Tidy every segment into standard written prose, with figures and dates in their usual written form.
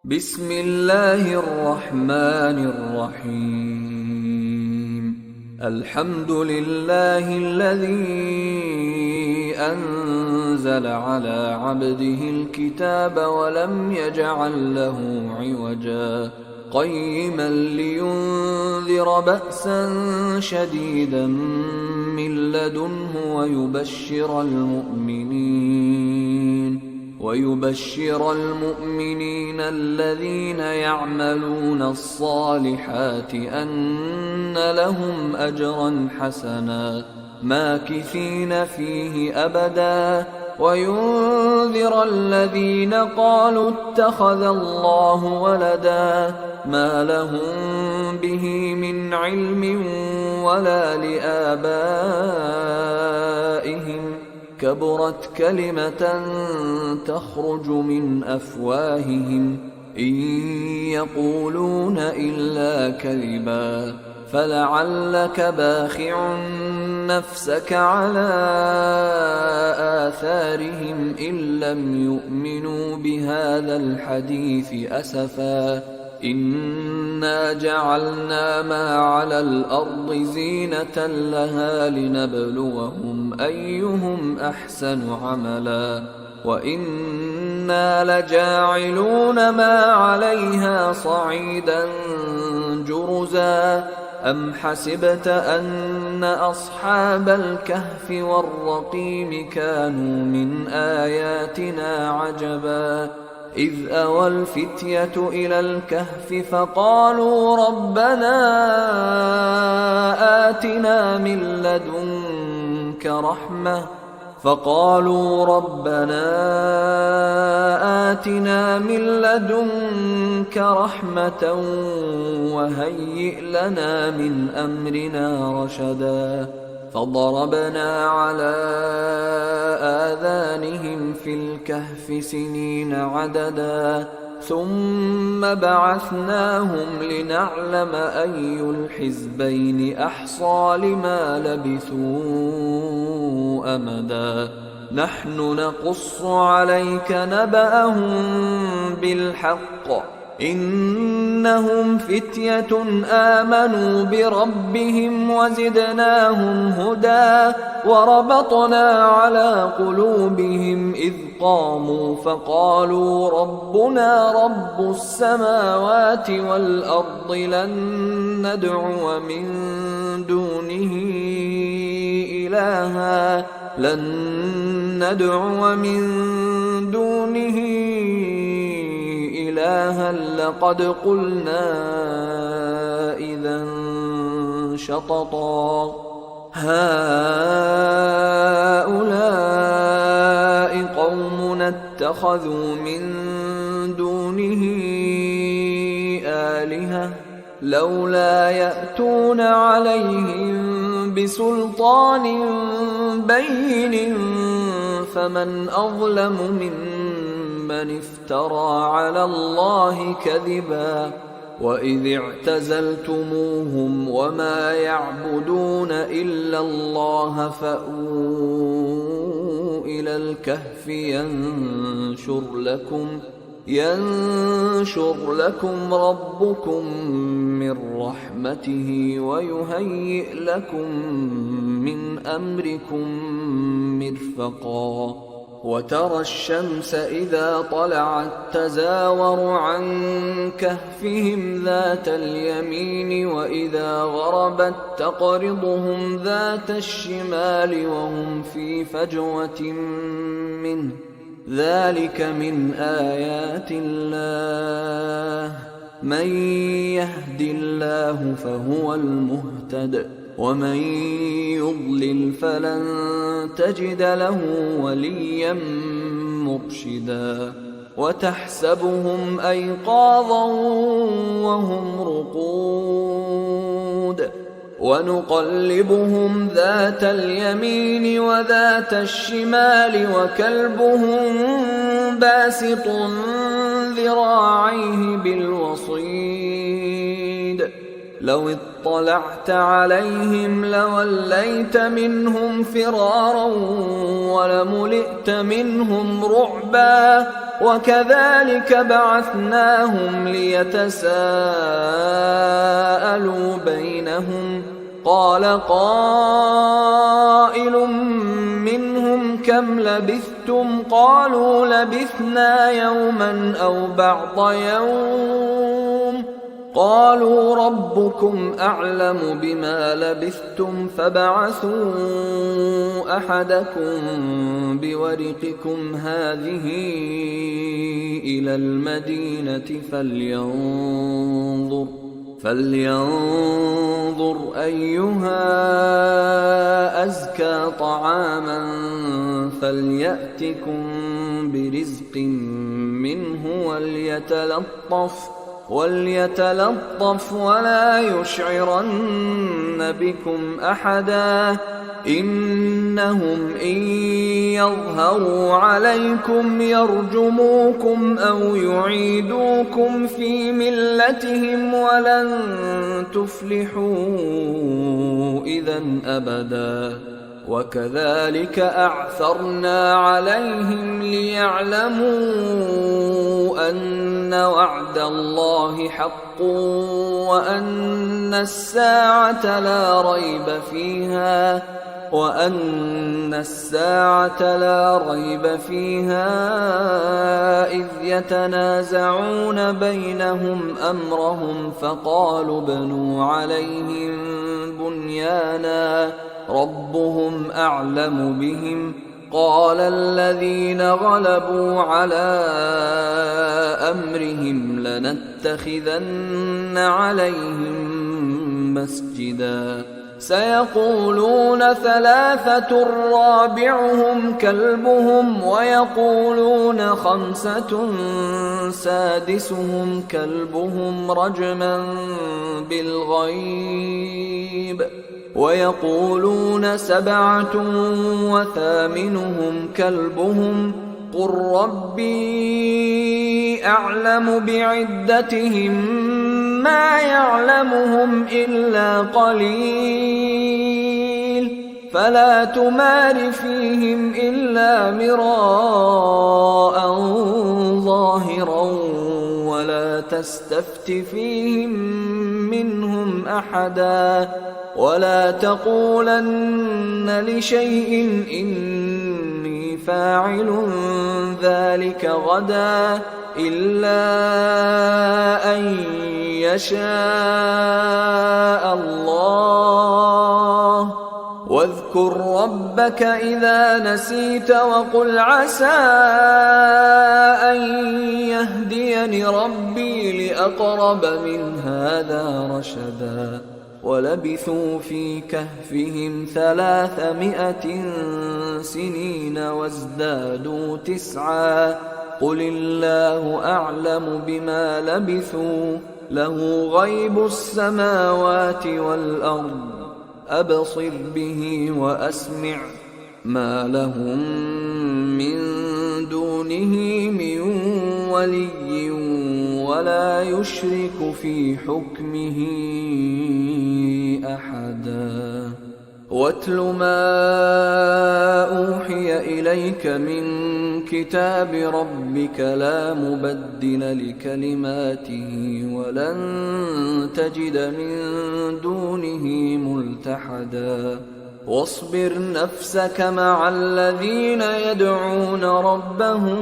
بسم الله الرحمن الرحيم. الحمد لله الذي أنزل على عبده الكتاب ولم يجعل له عوجا قيما لينذر بأسا شديدا من لدنه ويبشر المؤمنين الذين يعملون الصالحات أن لهم أجرا حسنا ماكثين فيه أبدا وينذر الذين قالوا اتخذ الله ولدا ما لهم به من علم ولا لآبائهم كبرت كلمة تخرج من أفواههم إن يقولون إلا كذبا فلعلك باخع نفسك على آثارهم إن لم يؤمنوا بهذا الحديث أسفا إنا جعلنا ما على الأرض زينة لها لنبلوهم أيهم أحسن عملا وإنا لجاعلون ما عليها صعيدا جرزا أم حسبت أن أصحاب الكهف والرقيم كانوا من آياتنا عجبا إذ أوى الفتية إلى الكهف فقالوا ربنا آتنا من لدنك رحمة وهيئ لنا من أمرنا رشدا فضربنا على آذانهم في الكهف سنين عددا ثم بعثناهم لنعلم أي الحزبين أحصى لما لبثوا أمدا نحن نقص عليك نبأهم بالحق إنهم فتية آمنوا بربهم وزدناهم هدى وربطنا على قلوبهم إذ قاموا فقالوا ربنا رب السماوات والأرض لن ندعو من دونه إلها لقد قلنا إذا شططا هؤلاء قومنا اتخذوا من دونه آلهة لولا يأتون عليهم بسلطان بين فمن أظلم ممن افترى على الله كذبا وإذ اعتزلتموهم وما يعبدون إلا الله فأووا إلى الكهف ينشر لكم ربكم من رحمته ويهيئ لكم من أمركم مرفقا وترى الشمس إذا طلعت تزاور عن كهفهم ذات اليمين وإذا غربت تقرضهم ذات الشمال وهم في فجوة منه ذلك من آيات الله من يهد الله فهو المهتد ومن يضلل فلن تجد له وليا مرشدا وتحسبهم أيقاظا وهم رقود ونقلبهم ذات اليمين وذات الشمال وكلبهم باسط ذراعيه بالوصيد لو اطلعت عليهم لوليت منهم فرارا ولملئت منهم رعبا وكذلك بعثناهم ليتساءلوا بينهم قال قائل منهم كم لبثتم قالوا لبثنا يوما أو بعض يوم قالوا ربكم أعلم بما لبثتم فابعثوا أحدكم بورقكم هذه إلى المدينة فلينظر أيها أزكى طعاما فليأتكم برزق منه وليتلطف ولا يشعرن بكم أحدا إنهم إن يظهروا عليكم يرجموكم أو يعيدوكم في ملتهم ولن تفلحوا إذا أبدا وكذلك أعثرنا عليهم ليعلموا أن وعد الله حق وأن الساعة لا ريب فيها إذ يتنازعون بينهم أمرهم فقالوا ابنوا عليهم بنيانا ربهم أعلم بهم قال الذين غلبوا على أمرهم لنتخذن عليهم مسجدا سيقولون ثلاثة رابعهم كلبهم ويقولون خمسة سادسهم كلبهم رجما بالغيب ويقولون سبعة وثامنهم كلبهم قل ربي أعلم بعدتهم ما يعلمهم إلا قليل فلا تمار فيهم إلا مراء ظاهرا ولا تستفت فيهم منهم أحدا ولا تقولن لشيء إني فاعل ذلك غدا إلا أن يشاء الله واذكر ربك إذا نسيت وقل عسى أن يهديني ربي لأقرب من هذا رشدا ولبثوا في كهفهم 300 سنين وازدادوا 9 قل الله أعلم بما لبثوا له غيب السماوات والأرض أبصر به وأسمع ما لهم من دونه من ولي ولا يشرك في حكمه أحدا واتل ما أوحي إليك من كتاب ربك لا مبدل لكلماته ولن تجد من دونه ملتحدا واصبر نفسك مع الذين يدعون ربهم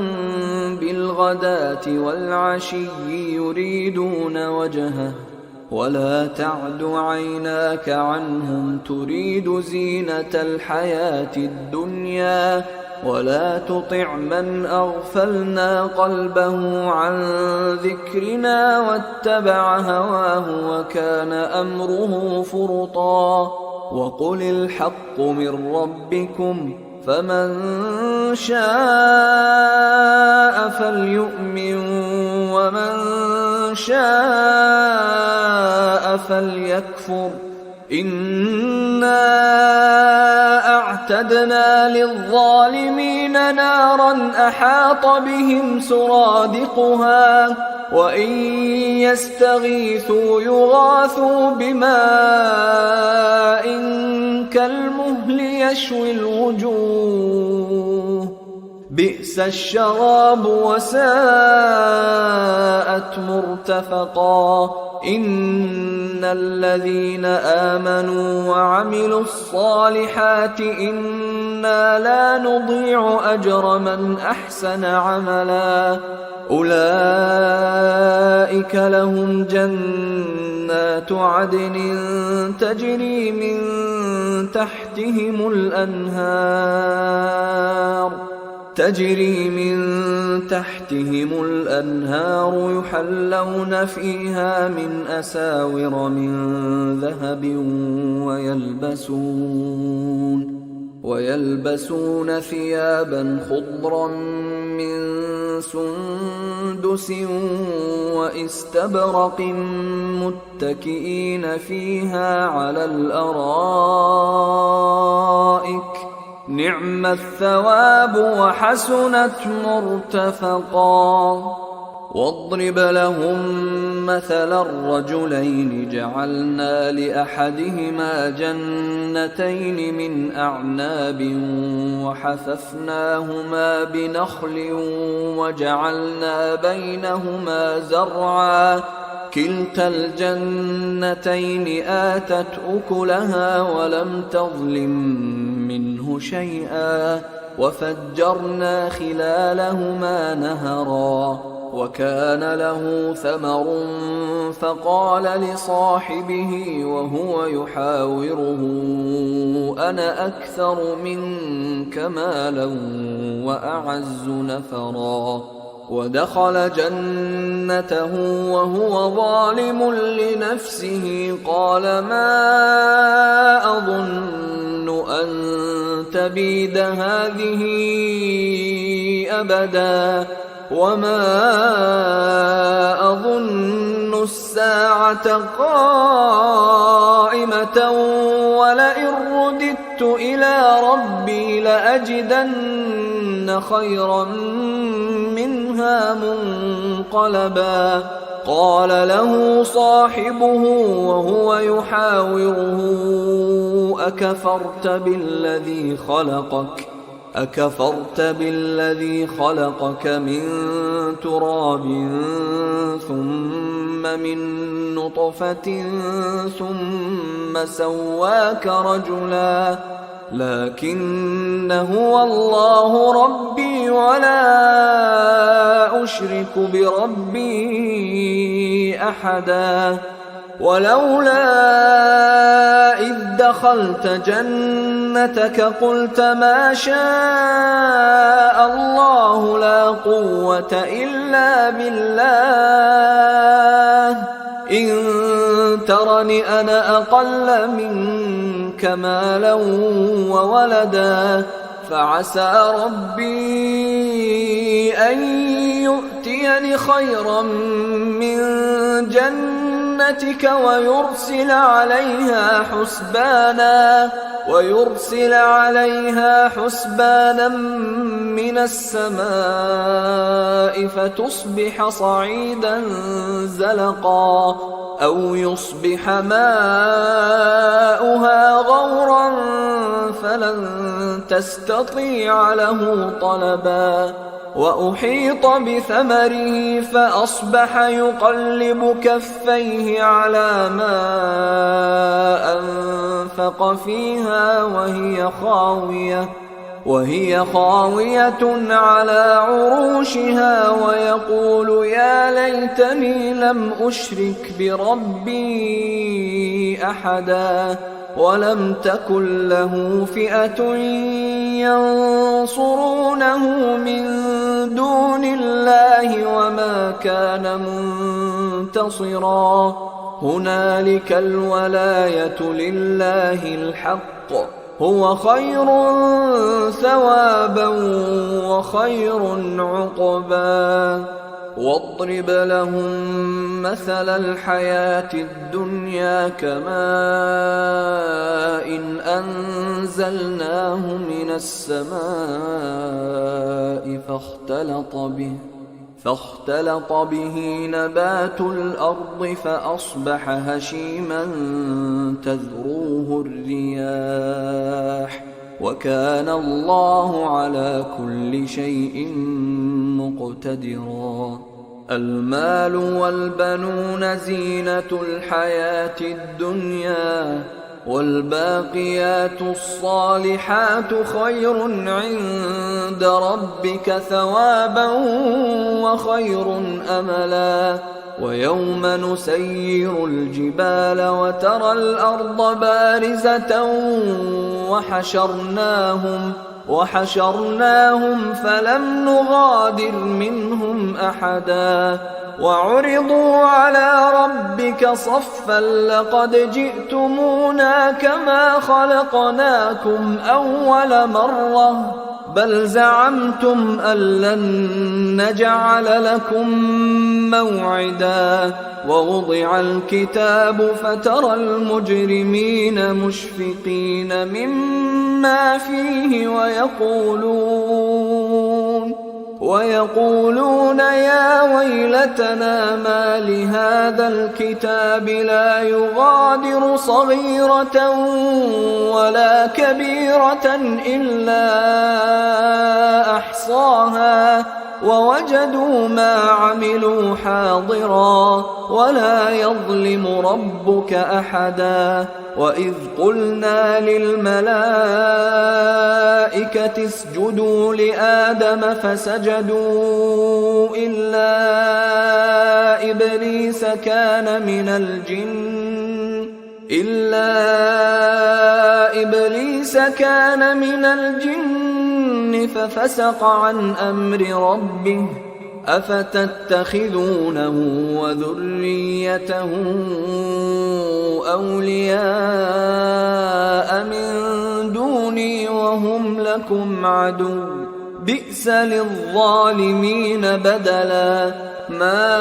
بالغداة والعشي يريدون وجهه ولا تعد عيناك عنهم تريد زينة الحياة الدنيا ولا تطع من أغفلنا قلبه عن ذكرنا واتبع هواه وكان أمره فرطا وقل الحق من ربكم فمن شاء فليؤمن ومن شاء فليكفر إنا أعتدنا للظالمين نارا أحاط بهم سرادقها وإن يستغيثوا يغاثوا بماء كالمهل يشوي الوجوه بئس الشراب وساءت مرتفقا إن الذين آمنوا وعملوا الصالحات إنا لا نضيع أجر من أحسن عملا أولئك لهم جنات عدن تجري من تحتهم الأنهار يحلون فيها من أساور من ذهب ويلبسون ثيابا خضرا من سندس واستبرق متكئين فيها على الأرائك نعم الثواب وحسنت مرتفقا واضرب لهم مثلا الرجلين جعلنا لأحدهما جنتين من أعناب وحففناهما بنخل وجعلنا بينهما زرعا كلتا الجنتين آتت أكلها ولم تظلم منه شيئا وفجرنا خلالهما نهرا وكان له ثمر فقال لصاحبه وهو يحاوره أنا أكثر منك مالا وأعز نفرا ودخل جنته وهو ظالم لنفسه قال ما أظن أن تبيد هذه أبدا وما أظن الساعة قائمة ولئن رددت إلى ربي لأجدن خيرا منها منقلبا قال له صاحبه وهو يحاوره أكفرت بالذي خلقك من تراب ثم من نطفة ثم سواك رجلا لكن هو الله ربي ولا أشرك بربي أحدا ولولا إذ دخلت جنتك قلت ما شاء الله لا قوة إلا بالله إن ترني أنا أقل منك مالا وولدا فعسى ربي أن يؤتيني خيرا من جنتك ويرسل عليها حسبانا من السماء فتصبح صعيدا زلقا أو يصبح ماؤها غورا فلن تستطيع له طلبا وأحيط بثمره فأصبح يقلب كفيه على ما أنفق فيها وهي خاوية على عروشها ويقول يا ليتني لم أشرك بربي أحدا ولم تكن له فئة ينصرونه من دون الله وما كان منتصرا هنالك الولاية لله الحق هو خير ثوابا وخير عقبا واضرب لهم مثل الحياة الدنيا كماء أنزلناه من السماء فاختلط به نبات الأرض فأصبح هشيما تذروه الرياح وكان الله على كل شيء مقتدرا. المال والبنون زينة الحياة الدنيا والباقيات الصالحات خير عند ربك ثوابا وخير أملا. ويوم نسير الجبال وترى الأرض بارزة وحشرناهم فلم نغادر منهم أحدا وعرضوا على ربك صفا لقد جئتمونا كما خلقناكم أول مرة بل زعمتم أن لن نجعل لكم موعدا. ووضع الكتاب فترى المجرمين مشفقين مما فيه ويقولون يا ويلتنا ما لهذا الكتاب لا يغادر صغيرة ولا كبيرة إلا أحصاها ووجدوا ما عملوا حاضرا ولا يظلم ربك أحدا. وإذ قلنا للملائكة اسجدوا لآدم فسجدوا إلا إبليس كان من الجن ففسق عن أمر ربه أفتتخذونه وذريته أولياء من دوني وهم لكم عدو بئس للظالمين بدلا. ما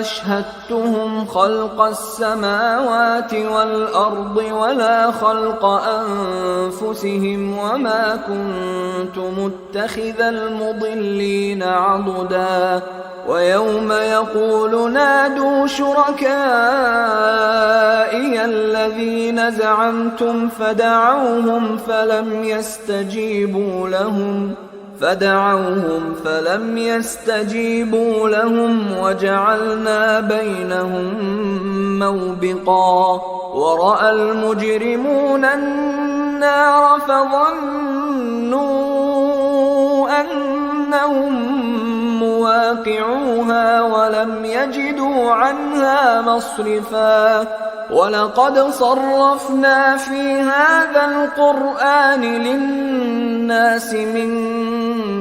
أشهدتهم خلق السماوات والأرض ولا خلق أنفسهم وما كنت متخذ المضلين عضدا. ويوم يقول نادوا شركائي الذين زعمتم فدعوهم فلم يستجيبوا لهم وجعلنا بينهم موبقا. ورأى المجرمون النار فظنوا أنهم مواقعوها ولم يجدوا عنها مصرفا. ولقد صرفنا في هذا القرآن للناس من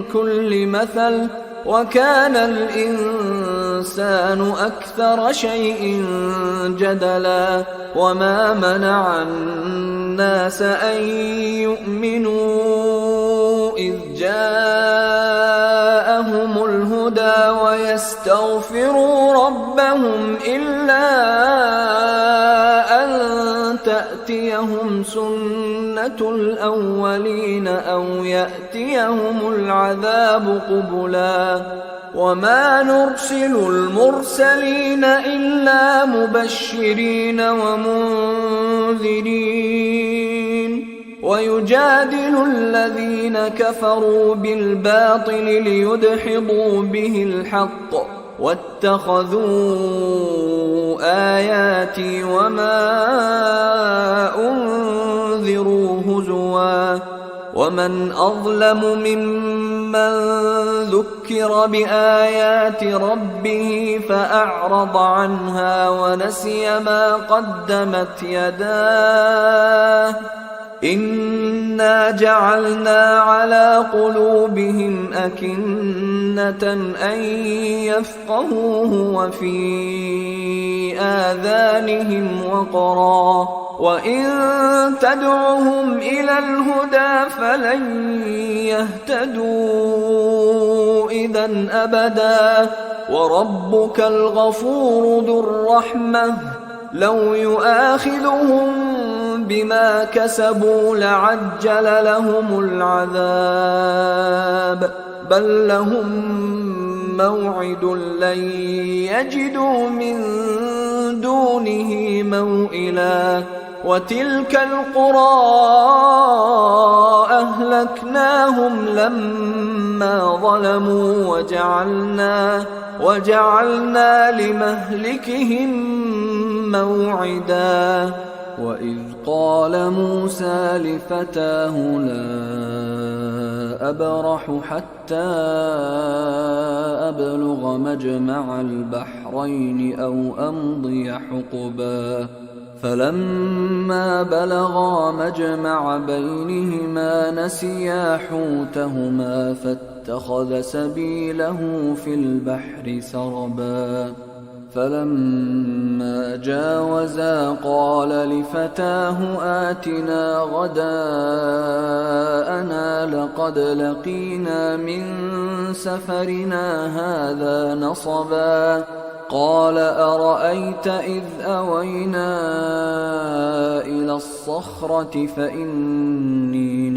كل مثل وكان الإنسان أكثر شيء جدلا. وما منع الناس أن يؤمنوا إذ جاءهم الهدى ويستغفروا ربهم إلا أن تأتيهم سنة الأولين أو يأتيهم العذاب قبلا. وما نرسل المرسلين إلا مبشرين ومنذرين ويجادل الذين كفروا بالباطل ليدحضوا به الحق واتخذوا آياتي وما أنذروا هزوا. ومن أظلم ممن ذكر بآيات ربه فأعرض عنها ونسي ما قدمت يداه إنا جعلنا على قلوبهم أكنة أن يفقهوه وفي آذانهم وقرا وإن تدعهم إلى الهدى فلن يهتدوا إذا أبدا. وربك الغفور ذو الرحمة لو يؤاخذهم بما كسبوا لعجل لهم العذاب بل لهم موعد لن يجدوا من دونه موئلا وتلك القرى أهلكناهم لما ظلموا وجعلنا لمهلكهم موعدا وإذ قال موسى لفتاه لا أبرح حتى أبلغ مجمع البحرين أو أمضي حقبا فلما بلغا مجمع بينهما نسيا حوتهما فاتخذ سبيله في البحر سربا فلما جاوزا قال لفتاه آتنا غداءنا لقد لقينا من سفرنا هذا نصبا قال أرأيت إذ أوينا إلى الصخرة فإني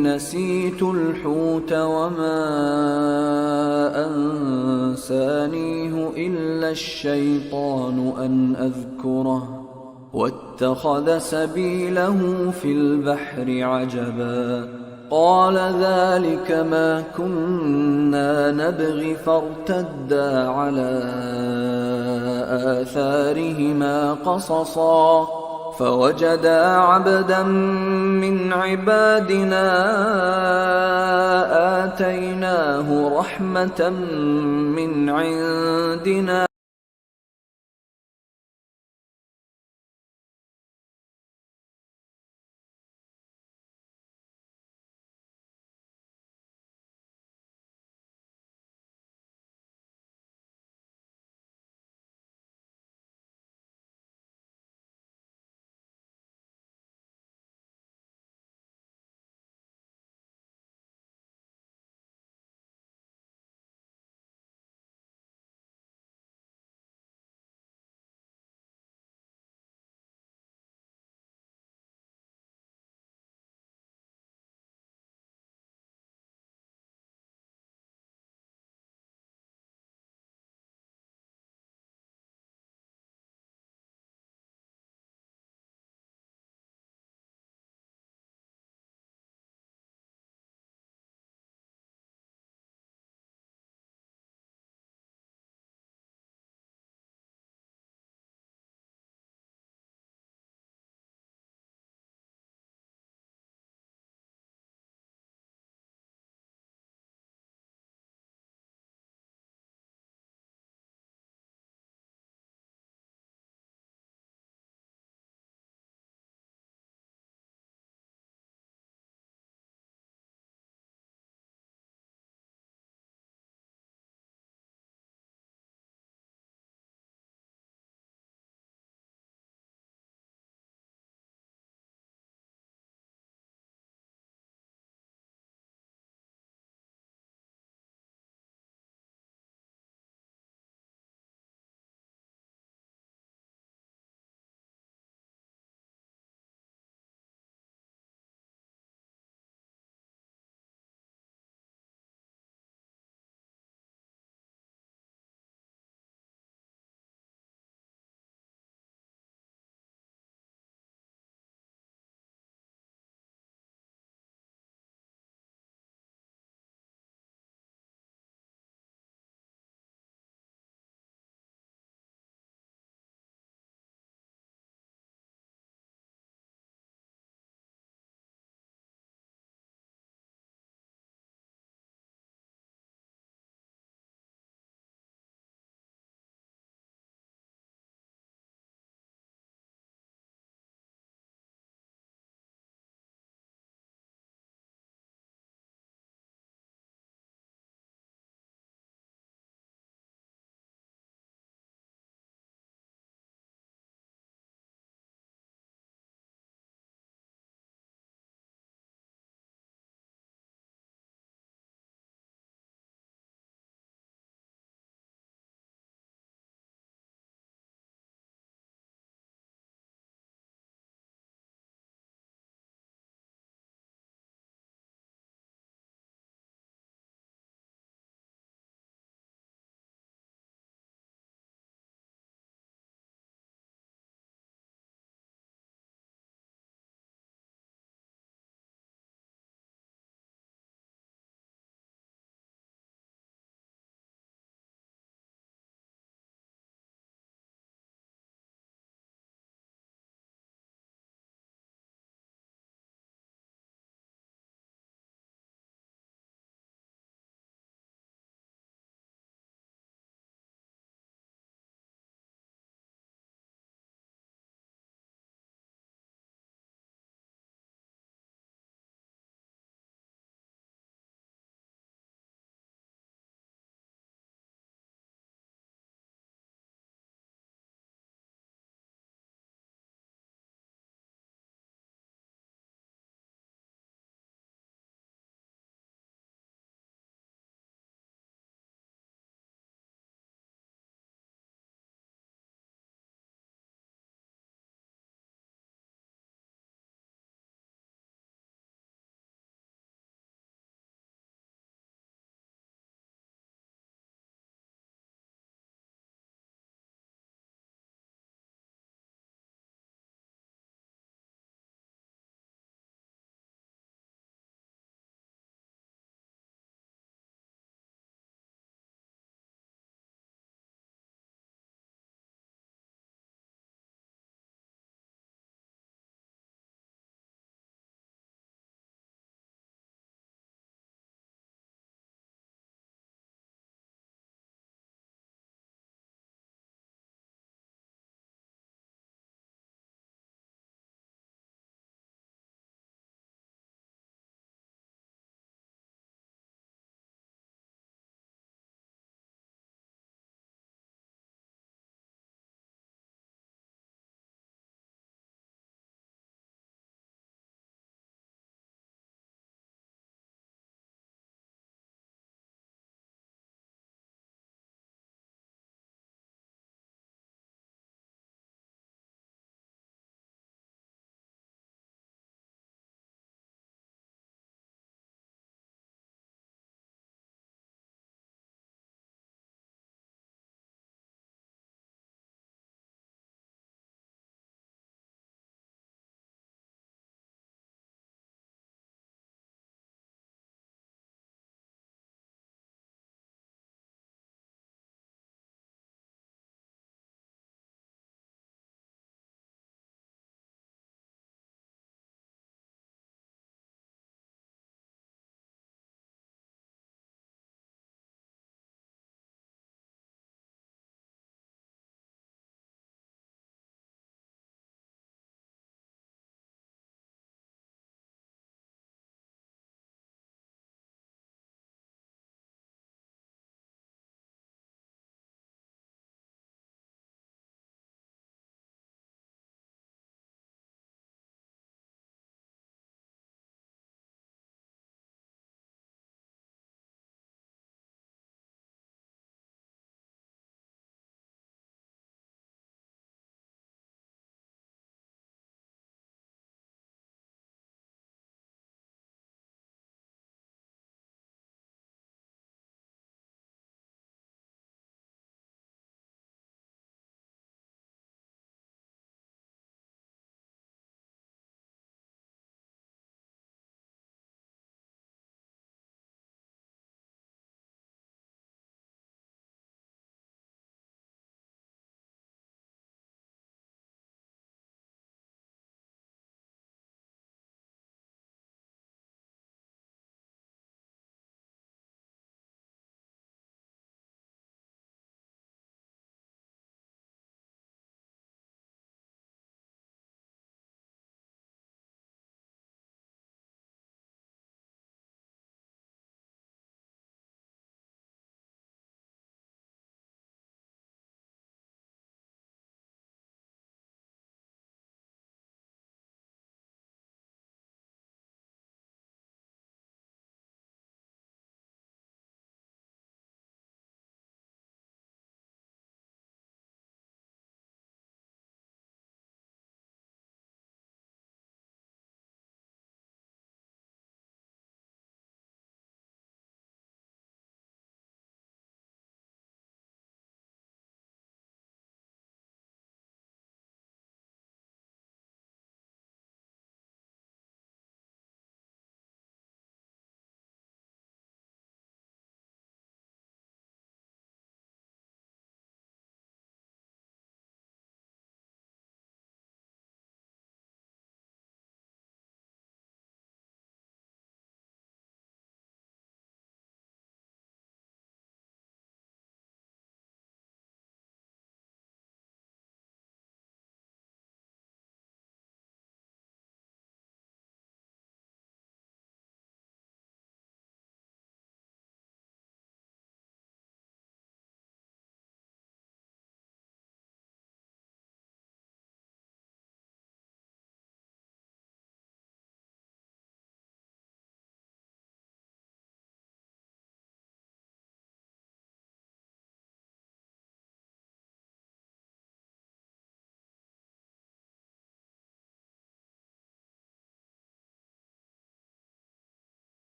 نسيت الحوت وما أنسانيه إلا الشيطان أن أذكره واتخذ سبيله في البحر عجبا قال ذلك ما كنا نبغي فارتدا على آثارهما قصصا فوجدا عبدا من عبادنا آتيناه رحمة من عندنا